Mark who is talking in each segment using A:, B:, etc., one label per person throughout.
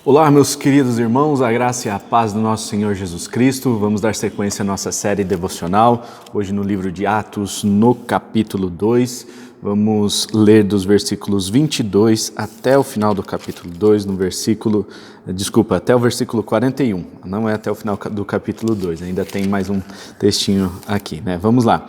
A: Olá, meus queridos irmãos, a graça e a paz do nosso Senhor Jesus Cristo. Vamos dar sequência à nossa série devocional, hoje no livro de Atos, no capítulo 2. Vamos ler dos versículos 22 até o final do capítulo 2, até o versículo 41. Não é até o final do capítulo 2, ainda tem mais um textinho aqui, né? Vamos lá.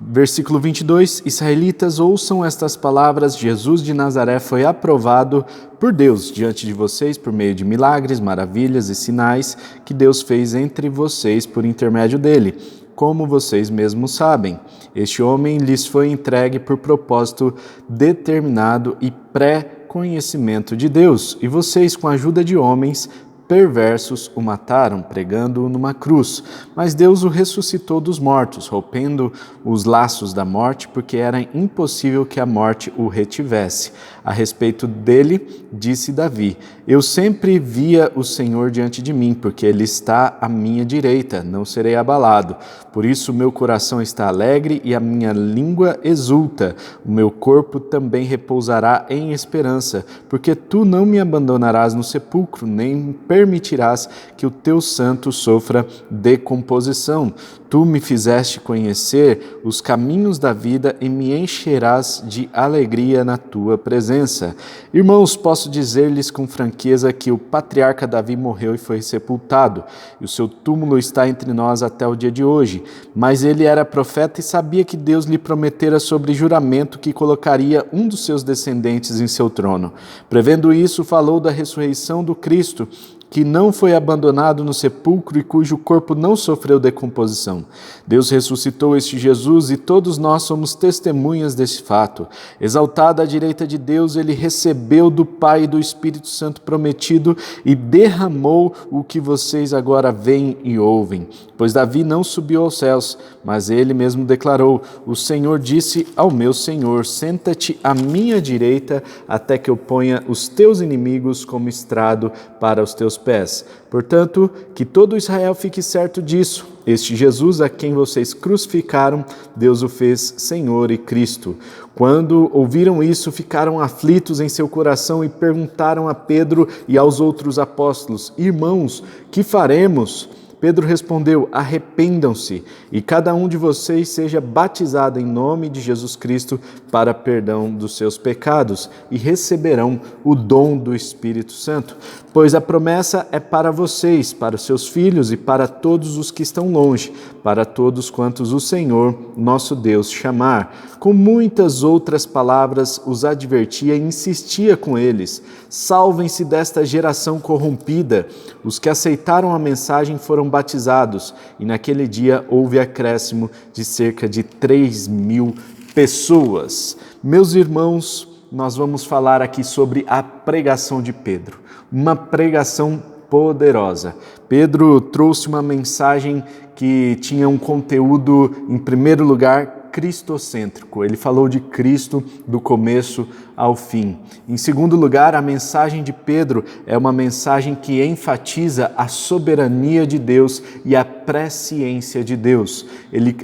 A: Versículo 22, Israelitas, ouçam estas palavras, Jesus de Nazaré foi aprovado por Deus diante de vocês por meio de milagres, maravilhas e sinais que Deus fez entre vocês por intermédio dele. Como vocês mesmos sabem, este homem lhes foi entregue por propósito determinado e pré-conhecimento de Deus, e vocês, com a ajuda de homens perversos, o mataram, pregando-o numa cruz. Mas Deus o ressuscitou dos mortos, rompendo os laços da morte, porque era impossível que a morte o retivesse. A respeito dele, disse Davi: Eu sempre via o Senhor diante de mim, porque ele está à minha direita, não serei abalado. Por isso meu coração está alegre e a minha língua exulta. O meu corpo também repousará em esperança, porque tu não me abandonarás no sepulcro, nem permitirás que o teu santo sofra decomposição. Tu me fizeste conhecer os caminhos da vida e me encherás de alegria na tua presença. Irmãos, posso dizer-lhes com franqueza que o patriarca Davi morreu e foi sepultado, e o seu túmulo está entre nós até o dia de hoje. Mas ele era profeta e sabia que Deus lhe prometera sobre juramento que colocaria um dos seus descendentes em seu trono. Prevendo isso, falou da ressurreição do Cristo, que não foi abandonado no sepulcro e cujo corpo não sofreu decomposição. Deus ressuscitou este Jesus e todos nós somos testemunhas desse fato. Exaltado à direita de Deus, ele recebeu do Pai e do Espírito Santo prometido e derramou o que vocês agora veem e ouvem. Pois Davi não subiu aos céus, mas ele mesmo declarou: O Senhor disse ao meu Senhor: Senta-te à minha direita até que eu ponha os teus inimigos como estrado para os teus pés. Portanto, que todo Israel fique certo disso. Este Jesus a quem vocês crucificaram, Deus o fez Senhor e Cristo. Quando ouviram isso, ficaram aflitos em seu coração e perguntaram a Pedro e aos outros apóstolos: Irmãos, que faremos? Pedro respondeu: Arrependam-se e cada um de vocês seja batizado em nome de Jesus Cristo para perdão dos seus pecados e receberão o dom do Espírito Santo. Pois a promessa é para vocês, para os seus filhos e para todos os que estão longe, para todos quantos o Senhor, nosso Deus, chamar. Com muitas outras palavras os advertia e insistia com eles: Salvem-se desta geração corrompida. Os que aceitaram a mensagem foram batizados, e naquele dia houve acréscimo de cerca de 3.000 pessoas. Meus irmãos, nós vamos falar aqui sobre a pregação de Pedro, uma pregação poderosa. Pedro trouxe uma mensagem que tinha um conteúdo, em primeiro lugar, cristocêntrico. Ele falou de Cristo do começo ao fim. Em segundo lugar, a mensagem de Pedro é uma mensagem que enfatiza a soberania de Deus e a presciência de Deus.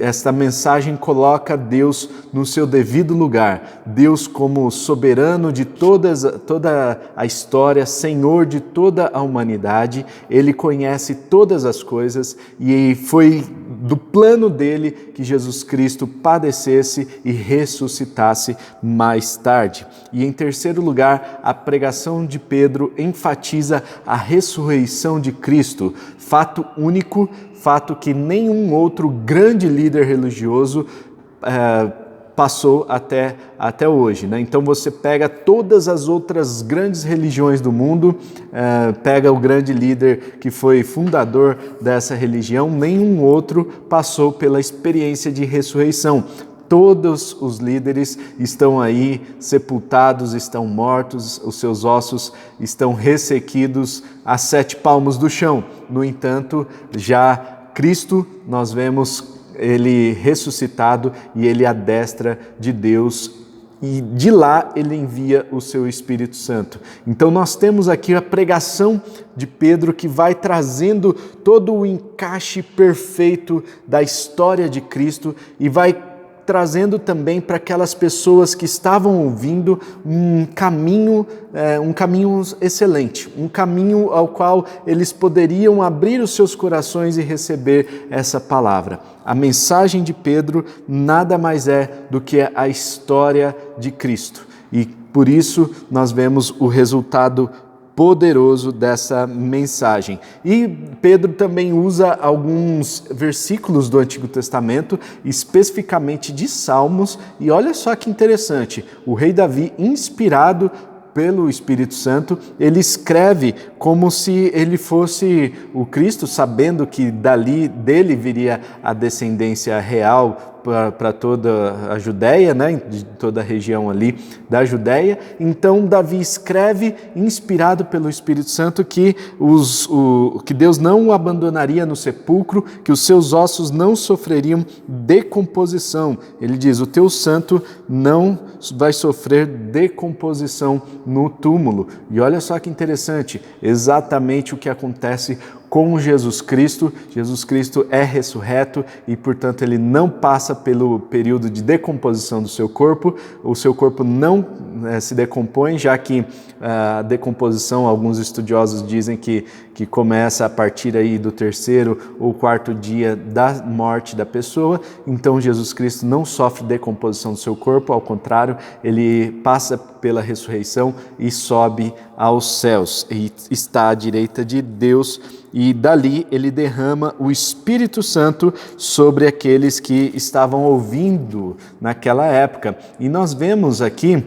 A: Esta mensagem coloca Deus no seu devido lugar. Deus como soberano de toda a história, Senhor de toda a humanidade. Ele conhece todas as coisas e foi do plano dele que Jesus Cristo padecesse e ressuscitasse mais tarde. E em terceiro lugar, a pregação de Pedro enfatiza a ressurreição de Cristo, fato único, fato que nenhum outro grande líder religioso passou até hoje, né? Então você pega todas as outras grandes religiões do mundo, pega o grande líder que foi fundador dessa religião, nenhum outro passou pela experiência de ressurreição. Todos os líderes estão aí sepultados, estão mortos, os seus ossos estão ressequidos a 7 palmos do chão. No entanto, já Cristo, nós vemos ele ressuscitado e ele à destra de Deus, e de lá ele envia o seu Espírito Santo. Então nós temos aqui a pregação de Pedro que vai trazendo todo o encaixe perfeito da história de Cristo e vai trazendo também para aquelas pessoas que estavam ouvindo um caminho excelente, um caminho ao qual eles poderiam abrir os seus corações e receber essa palavra. A mensagem de Pedro nada mais é do que a história de Cristo. E por isso nós vemos o resultado poderoso dessa mensagem. E Pedro também usa alguns versículos do Antigo Testamento, especificamente de Salmos, e olha só que interessante, o rei Davi, inspirado pelo Espírito Santo, ele escreve como se ele fosse o Cristo, sabendo que dele viria a descendência real para toda a Judéia, né, de toda a região ali da Judéia. Então Davi escreve, inspirado pelo Espírito Santo, que Deus não o abandonaria no sepulcro, que os seus ossos não sofreriam decomposição. Ele diz, o teu santo não vai sofrer decomposição no túmulo. E olha só que interessante, exatamente o que acontece com Jesus Cristo. Jesus Cristo é ressurreto e, portanto, ele não passa pelo período de decomposição do seu corpo. O seu corpo não se decompõe, já que a decomposição, alguns estudiosos dizem que começa a partir aí do 3º ou 4º dia da morte da pessoa. Então, Jesus Cristo não sofre decomposição do seu corpo, ao contrário, ele passa pela ressurreição e sobe aos céus e está à direita de Deus. E dali ele derrama o Espírito Santo sobre aqueles que estavam ouvindo naquela época. E nós vemos aqui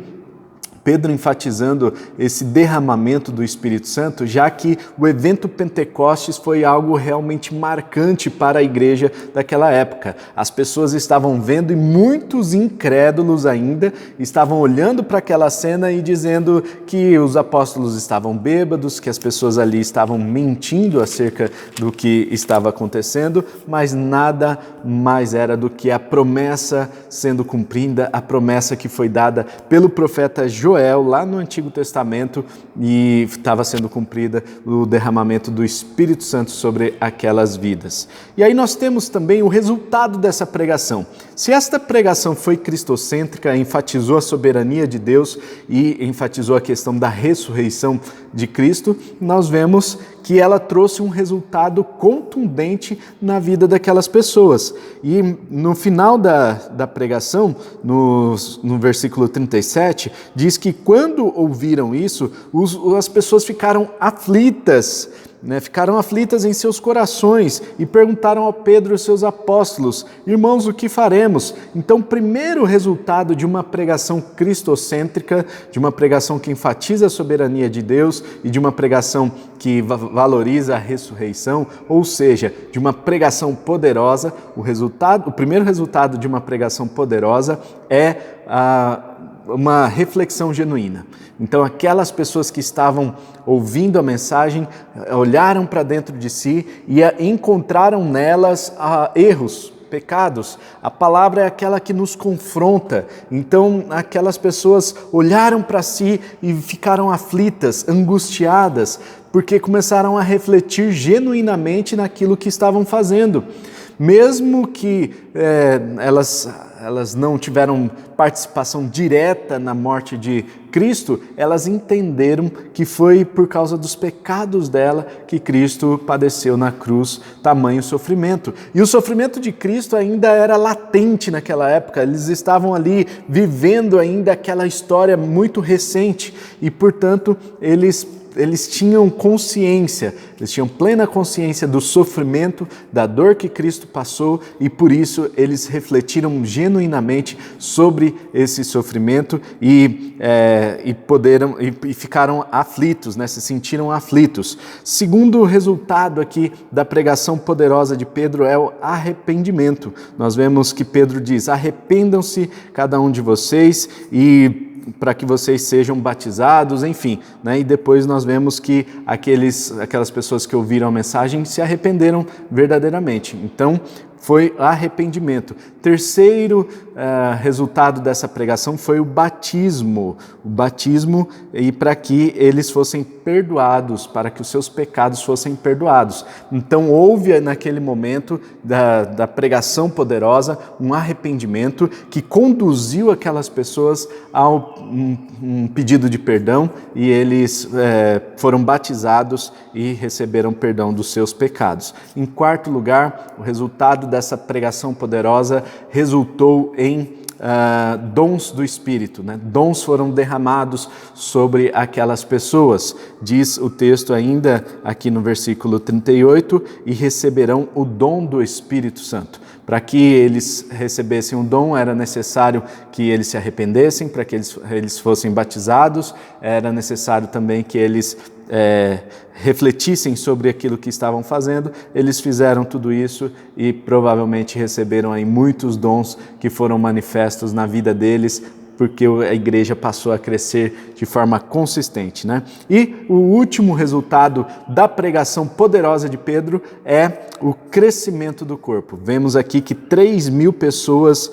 A: Pedro enfatizando esse derramamento do Espírito Santo, já que o evento Pentecostes foi algo realmente marcante para a igreja daquela época. As pessoas estavam vendo e muitos incrédulos ainda estavam olhando para aquela cena e dizendo que os apóstolos estavam bêbados, que as pessoas ali estavam mentindo acerca do que estava acontecendo, mas nada mais era do que a promessa sendo cumprida, a promessa que foi dada pelo profeta Joel lá no Antigo Testamento, e estava sendo cumprida o derramamento do Espírito Santo sobre aquelas vidas. E aí nós temos também o resultado dessa pregação. Se esta pregação foi cristocêntrica, enfatizou a soberania de Deus e enfatizou a questão da ressurreição de Cristo, nós vemos que ela trouxe um resultado contundente na vida daquelas pessoas. E no final da pregação, no versículo 37, diz que quando ouviram isso, as pessoas ficaram aflitas, ficaram aflitas em seus corações e perguntaram a Pedro e os seus apóstolos: irmãos, o que faremos? Então, o primeiro resultado de uma pregação cristocêntrica, de uma pregação que enfatiza a soberania de Deus e de uma pregação que valoriza a ressurreição, ou seja, de uma pregação poderosa, o primeiro resultado de uma pregação poderosa é uma reflexão genuína. Então, aquelas pessoas que estavam ouvindo a mensagem olharam para dentro de si e encontraram nelas erros, pecados. A palavra é aquela que nos confronta. Então, aquelas pessoas olharam para si e ficaram aflitas, angustiadas, porque começaram a refletir genuinamente naquilo que estavam fazendo. Mesmo que elas não tiveram participação direta na morte de Cristo, elas entenderam que foi por causa dos pecados dela que Cristo padeceu na cruz tamanho sofrimento. E o sofrimento de Cristo ainda era latente naquela época, eles estavam ali vivendo ainda aquela história muito recente e, portanto, eles tinham consciência, eles tinham plena consciência do sofrimento, da dor que Cristo passou e por isso eles refletiram genuinamente sobre esse sofrimento e ficaram aflitos, se sentiram aflitos. Segundo resultado aqui da pregação poderosa de Pedro é o arrependimento. Nós vemos que Pedro diz: arrependam-se cada um de vocês e para que vocês sejam batizados, enfim, e depois nós vemos que aquelas pessoas que ouviram a mensagem se arrependeram verdadeiramente. Então, foi arrependimento. Terceiro resultado dessa pregação foi o batismo. O batismo e para que eles fossem perdoados, para que os seus pecados fossem perdoados. Então houve naquele momento da pregação poderosa um arrependimento que conduziu aquelas pessoas a um pedido de perdão e eles foram batizados e receberam perdão dos seus pecados. Em quarto lugar, o resultado dessa pregação poderosa resultou em dons do Espírito, né? Dons foram derramados sobre aquelas pessoas. Diz o texto ainda aqui no versículo 38, e receberão o dom do Espírito Santo. Para que eles recebessem o dom, era necessário que eles se arrependessem, para que eles fossem batizados, era necessário também que eles refletissem sobre aquilo que estavam fazendo. Eles fizeram tudo isso e provavelmente receberam aí muitos dons que foram manifestos na vida deles, porque a igreja passou a crescer de forma consistente, né? E o último resultado da pregação poderosa de Pedro é o crescimento do corpo. Vemos aqui que 3.000 pessoas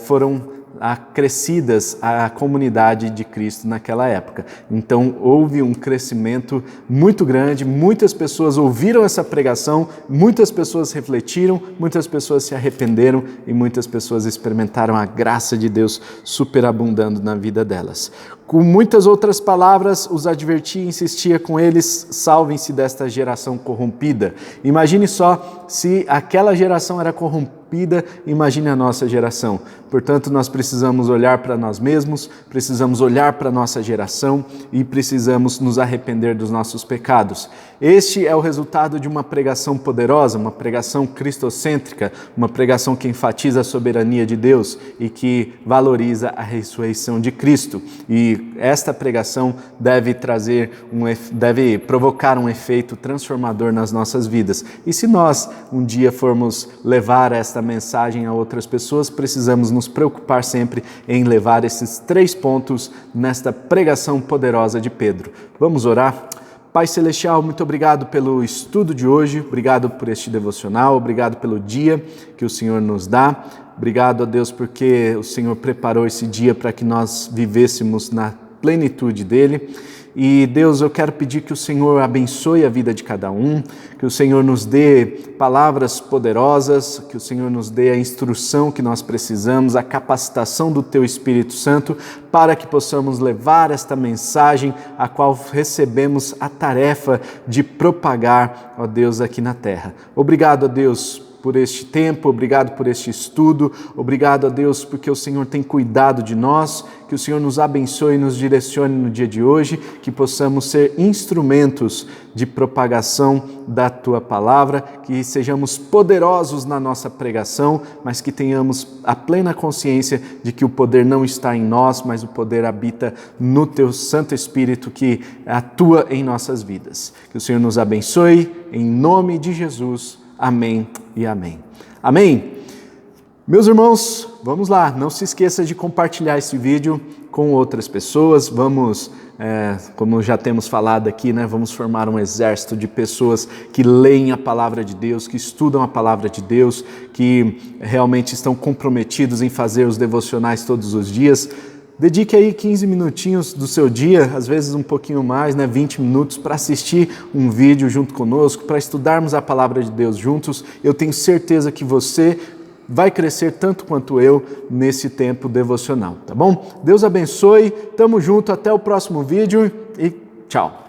A: foram acrescidas à comunidade de Cristo naquela época. Então houve um crescimento muito grande, muitas pessoas ouviram essa pregação, muitas pessoas refletiram, muitas pessoas se arrependeram e muitas pessoas experimentaram a graça de Deus superabundando na vida delas. Com muitas outras palavras, os advertia e insistia com eles: salvem-se desta geração corrompida. Imagine só, se aquela geração era corrompida, imagine a nossa geração. Portanto, nós precisamos olhar para nós mesmos, precisamos olhar para a nossa geração e precisamos nos arrepender dos nossos pecados. Este é o resultado de uma pregação poderosa, uma pregação cristocêntrica, uma pregação que enfatiza a soberania de Deus e que valoriza a ressurreição de Cristo. E esta pregação deve provocar um efeito transformador nas nossas vidas. E se nós um dia formos levar esta mensagem a outras pessoas, precisamos nos preocupar sempre em levar esses 3 pontos nesta pregação poderosa de Pedro. Vamos orar? Pai Celestial, muito obrigado pelo estudo de hoje, obrigado por este devocional, obrigado pelo dia que o Senhor nos dá. Obrigado a Deus porque o Senhor preparou esse dia para que nós vivêssemos na plenitude dele. E Deus, eu quero pedir que o Senhor abençoe a vida de cada um, que o Senhor nos dê palavras poderosas, que o Senhor nos dê a instrução que nós precisamos, a capacitação do Teu Espírito Santo, para que possamos levar esta mensagem a qual recebemos a tarefa de propagar, ó Deus, aqui na terra. Obrigado, ó Deus, por este tempo, obrigado por este estudo, obrigado a Deus porque o Senhor tem cuidado de nós, que o Senhor nos abençoe e nos direcione no dia de hoje, que possamos ser instrumentos de propagação da Tua Palavra, que sejamos poderosos na nossa pregação, mas que tenhamos a plena consciência de que o poder não está em nós, mas o poder habita no Teu Santo Espírito que atua em nossas vidas. Que o Senhor nos abençoe, em nome de Jesus. Amém e amém. Amém? Meus irmãos, vamos lá, não se esqueça de compartilhar esse vídeo com outras pessoas. Vamos, como já temos falado aqui, né, vamos formar um exército de pessoas que leem a palavra de Deus, que estudam a palavra de Deus, que realmente estão comprometidos em fazer os devocionais todos os dias. Dedique aí 15 minutinhos do seu dia, às vezes um pouquinho mais, 20 minutos, para assistir um vídeo junto conosco, para estudarmos a palavra de Deus juntos. Eu tenho certeza que você vai crescer tanto quanto eu nesse tempo devocional, tá bom? Deus abençoe, tamo junto, até o próximo vídeo e tchau!